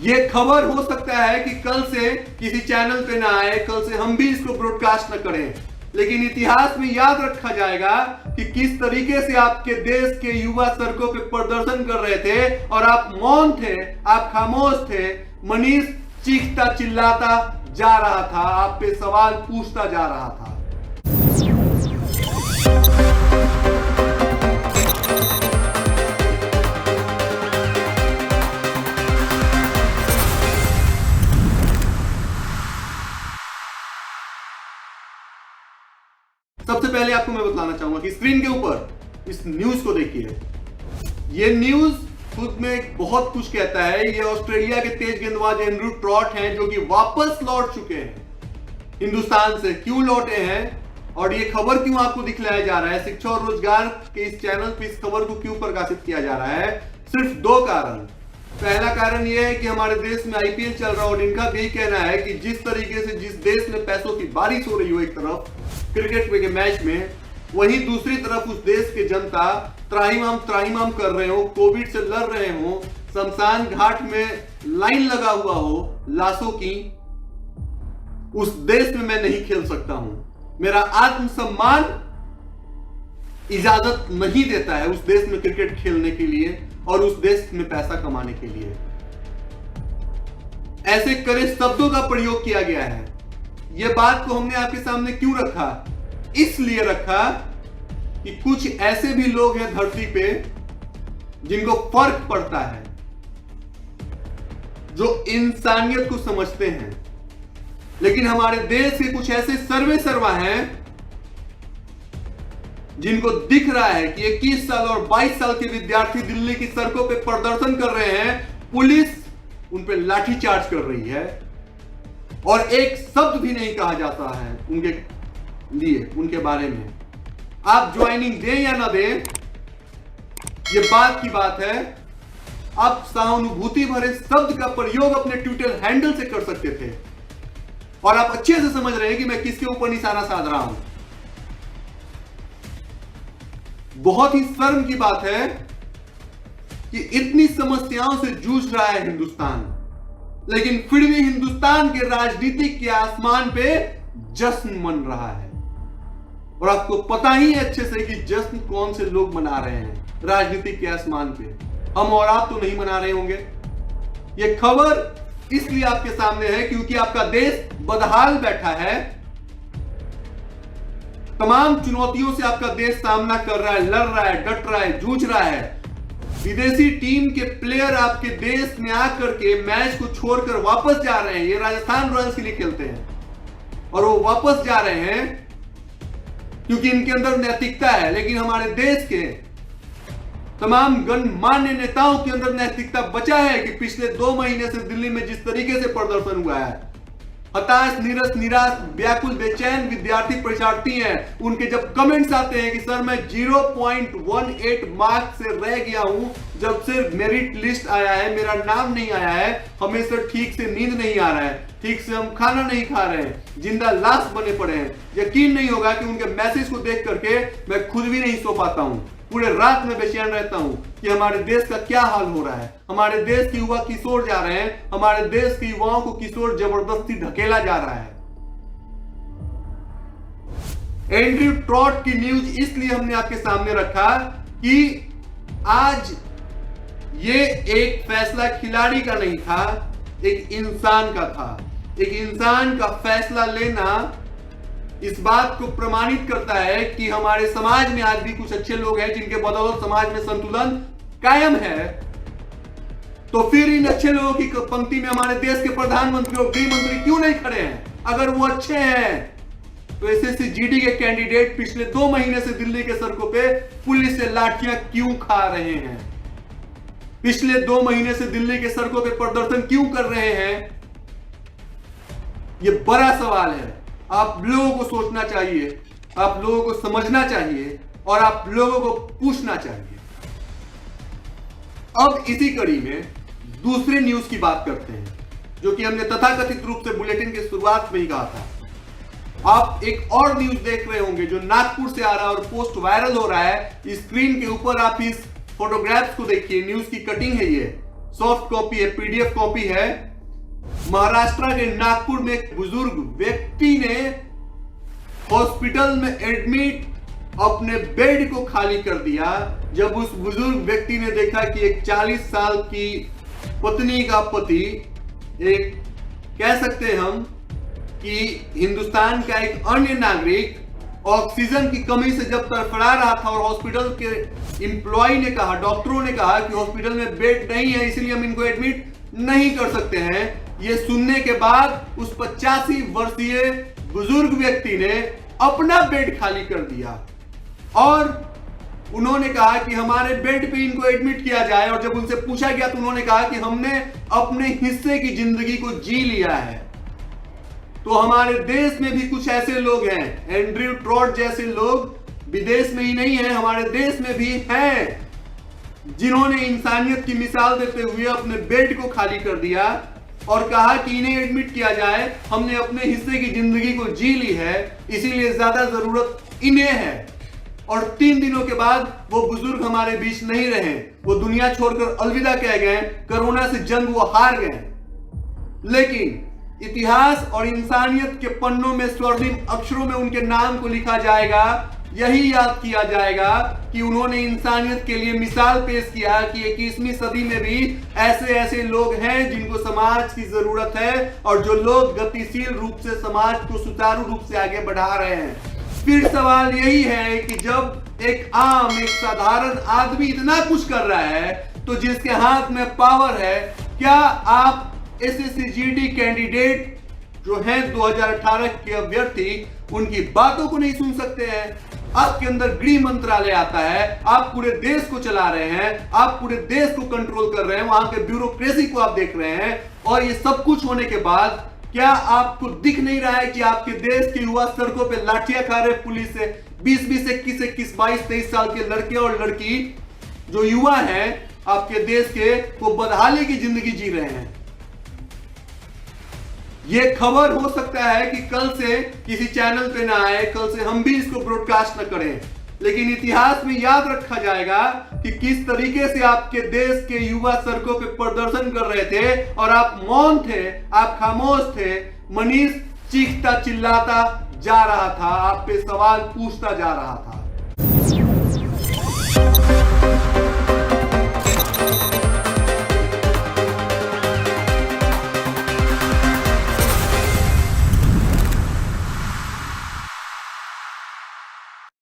ये खबर हो सकता है कि कल से किसी चैनल पे ना आए, कल से हम भी इसको ब्रॉडकास्ट न करें, लेकिन इतिहास में याद रखा जाएगा कि किस तरीके से आपके देश के युवा सड़कों पे प्रदर्शन कर रहे थे और आप मौन थे, आप खामोश थे। मनीष चीखता चिल्लाता जा रहा था, आप पे सवाल पूछता जा रहा था। सबसे पहले आपको मैं बताना चाहूंगा कि स्क्रीन के ऊपर इस न्यूज को देखिए। ये न्यूज खुद में बहुत कुछ कहता है। ये ऑस्ट्रेलिया के तेज गेंदबाज एंड्रू ट्रॉट हैं जो कि वापस लौट चुके हैं हिंदुस्तान से। क्यों लौटे हैं और ये खबर क्यों आपको दिखलाया जा रहा है, शिक्षा और रोजगार के इस चैनल पे इस खबर को क्यों प्रकाशित किया जा रहा है? सिर्फ दो कारण। पहला कारण यह है कि हमारे देश में आईपीएल चल रहा है और इनका भी कहना है कि जिस तरीके से जिस देश में पैसों की बारिश हो रही हो एक तरफ क्रिकेट के मैच में, वहीं दूसरी तरफ उस देश की जनता त्राहिमाम कर रहे हो, कोविड से लड़ रहे हो, शमशान घाट में लाइन लगा हुआ हो लाशों की, उस देश में मैं नहीं खेल सकता हूं। मेरा आत्मसम्मान इजाजत नहीं देता है उस देश में क्रिकेट खेलने के लिए और उस देश में पैसा कमाने के लिए। ऐसे कड़े शब्दों का प्रयोग किया गया है। यह बात को हमने आपके सामने क्यों रखा? इसलिए रखा कि कुछ ऐसे भी लोग हैं धरती पे जिनको फर्क पड़ता है, जो इंसानियत को समझते हैं। लेकिन हमारे देश के कुछ ऐसे सर्वे हैं जिनको दिख रहा है कि 21 साल और 22 साल के विद्यार्थी दिल्ली की सड़कों पे प्रदर्शन कर रहे हैं, पुलिस उन पे लाठीचार्ज कर रही है और एक शब्द भी नहीं कहा जाता है उनके लिए, उनके बारे में। आप ज्वाइनिंग दें या ना दें, ये बात की बात है। आप सहानुभूति भरे शब्द का प्रयोग अपने ट्विटर हैंडल से कर सकते थे और आप अच्छे से समझ रहे हैं कि मैं किसके ऊपर निशाना साध रहा हूं। बहुत ही शर्म की बात है कि इतनी समस्याओं से जूझ रहा है हिंदुस्तान, लेकिन फिर भी हिंदुस्तान के राजनीतिक के आसमान पे जश्न मन रहा है। और आपको पता ही है अच्छे से कि जश्न कौन से लोग मना रहे हैं राजनीतिक के आसमान पे। हम और आप तो नहीं मना रहे होंगे। यह खबर इसलिए आपके सामने है क्योंकि आपका देश बदहाल बैठा है। तमाम चुनौतियों से आपका देश सामना कर रहा है, लड़ रहा है, डट रहा है, जूझ रहा है। विदेशी टीम के प्लेयर आपके देश में आकर के मैच को छोड़कर वापस जा रहे हैं। ये राजस्थान रॉयल्स के लिए खेलते हैं और वो वापस जा रहे हैं क्योंकि इनके अंदर नैतिकता है। लेकिन हमारे देश के तमाम गणमान्य नेताओं के अंदर नैतिकता बचा है कि पिछले 2 महीने से दिल्ली में जिस तरीके से प्रदर्शन हुआ है, हताश, नीरस, निराश, व्याकुल, बेचैन विद्यार्थी परीक्षार्थी हैं, उनके जब कमेंट्स आते हैं कि सर मैं 0.18 मार्क्स से रह गया हूं जब से मेरिट लिस्ट आया है, मेरा नाम नहीं आया है, हमें सर ठीक से नींद नहीं आ रहा है, ठीक से हम खाना नहीं खा रहे हैं, जिंदा लाश बने पड़े हैं। यकीन नहीं होगा कि उनके मैसेज को देख करके मैं खुद भी नहीं सो पाता हूं। पूरे रात में बेचैन रहता हूं कि हमारे देश का क्या हाल हो रहा है। हमारे देश के युवा किशोर जा रहे हैं, हमारे देश के युवाओं को किशोर जबरदस्ती ढकेला जा रहा है। एंड्रू ट्रॉट की न्यूज इसलिए हमने आपके सामने रखा कि आज ये एक फैसला खिलाड़ी का नहीं था, एक इंसान का था। एक इंसान का फैसला लेना इस बात को प्रमाणित करता है कि हमारे समाज में आज भी कुछ अच्छे लोग हैं जिनके बदौलत समाज में संतुलन कायम है। तो फिर इन अच्छे लोगों की पंक्ति में हमारे देश के प्रधानमंत्री और गृह मंत्री क्यों नहीं खड़े हैं? अगर वो अच्छे हैं तो एसएससी जीडी के कैंडिडेट पिछले 2 महीने से दिल्ली के सड़कों पे पुलिस से लाठियां क्यों खा रहे हैं? पिछले 2 महीने से दिल्ली के सड़कों पे प्रदर्शन क्यों कर रहे हैं? यह बड़ा सवाल है। आप लोगों को सोचना चाहिए, आप लोगों को समझना चाहिए और आप लोगों को पूछना चाहिए। अब इसी कड़ी में दूसरे न्यूज की बात करते हैं जो कि हमने तथाकथित रूप से बुलेटिन की शुरुआत में ही कहा था। आप एक और न्यूज देख रहे होंगे जो नागपुर से आ रहा है और पोस्ट वायरल हो रहा है। स्क्रीन के ऊपर आप इस फोटोग्राफ्स को देखिए, न्यूज की कटिंग है ये। सॉफ्ट कॉपी है, पीडीएफ कॉपी है। महाराष्ट्र के नागपुर में एक बुजुर्ग व्यक्ति ने हॉस्पिटल में एडमिट अपने बेड को खाली कर दिया। जब उस बुजुर्ग व्यक्ति ने देखा कि एक 40 साल की पत्नी का पति, एक कह सकते हैं हम कि हिंदुस्तान का एक अन्य नागरिक, ऑक्सीजन की कमी से जब तड़फड़ा रहा था और हॉस्पिटल के एम्प्लॉय ने कहा, डॉक्टरों ने कहा कि हॉस्पिटल में बेड नहीं है, इसलिए हम इनको एडमिट नहीं कर सकते हैं। ये सुनने के बाद उस 85 वर्षीय बुजुर्ग व्यक्ति ने अपना बेड खाली कर दिया और उन्होंने कहा कि हमारे बेड पे इनको एडमिट किया जाए। और जब उनसे पूछा गया तो उन्होंने कहा कि हमने अपने हिस्से की जिंदगी को जी लिया है। तो हमारे देश में भी कुछ ऐसे लोग हैं, एंड्रयू ट्रॉट जैसे लोग विदेश में ही नहीं है, हमारे देश में भी हैं, जिन्होंने इंसानियत की मिसाल देते हुए अपने बेड को खाली कर दिया और कहा कि इन्हें एडमिट किया जाए, हमने अपने हिस्से की जिंदगी को जी ली है, इसीलिए ज्यादा जरूरत इन्हें है। और 3 दिनों के बाद वो बुजुर्ग हमारे बीच नहीं रहे, वो दुनिया छोड़कर अलविदा कह गए, कोरोना से जंग वो हार गए। लेकिन इतिहास और इंसानियत के पन्नों में स्वर्णिम अक्षरों में उनके नाम को लिखा जाएगा, यही याद किया जाएगा कि उन्होंने इंसानियत के लिए मिसाल पेश किया कि 21वीं सदी में भी ऐसे ऐसे लोग हैं जिनको समाज की जरूरत है और जो लोग गतिशील रूप से समाज को सुचारू रूप से आगे बढ़ा रहे हैं। फिर सवाल यही है कि जब एक साधारण आदमी इतना कुछ कर रहा है तो जिसके हाथ में पावर है, क्या आप एसएससी जीडी कैंडिडेट जो हैं 2018 के अभ्यर्थी, उनकी बातों को नहीं सुन सकते हैं? आपके अंदर गृह मंत्रालय आता है, आप पूरे देश को चला रहे हैं, आप पूरे देश को कंट्रोल कर रहे हैं, वहां के ब्यूरोक्रेसी को आप देख रहे हैं, और ये सब कुछ होने के बाद क्या आपको दिख नहीं रहा है कि आपके देश के युवा सड़कों पे लाठियां खा रहे पुलिस से? 20-20, 21-21, 22-23 साल के लड़के और लड़की जो युवा हैं आपके देश के, वो बदहाली की जिंदगी जी रहे हैं। ये खबर हो सकता है कि कल से किसी चैनल पे ना आए, कल से हम भी इसको ब्रॉडकास्ट न करें, लेकिन इतिहास में याद रखा जाएगा कि किस तरीके से आपके देश के युवा सड़कों पे प्रदर्शन कर रहे थे और आप मौन थे, आप खामोश थे। मनीष चीखता चिल्लाता जा रहा था, आप पे सवाल पूछता जा रहा था।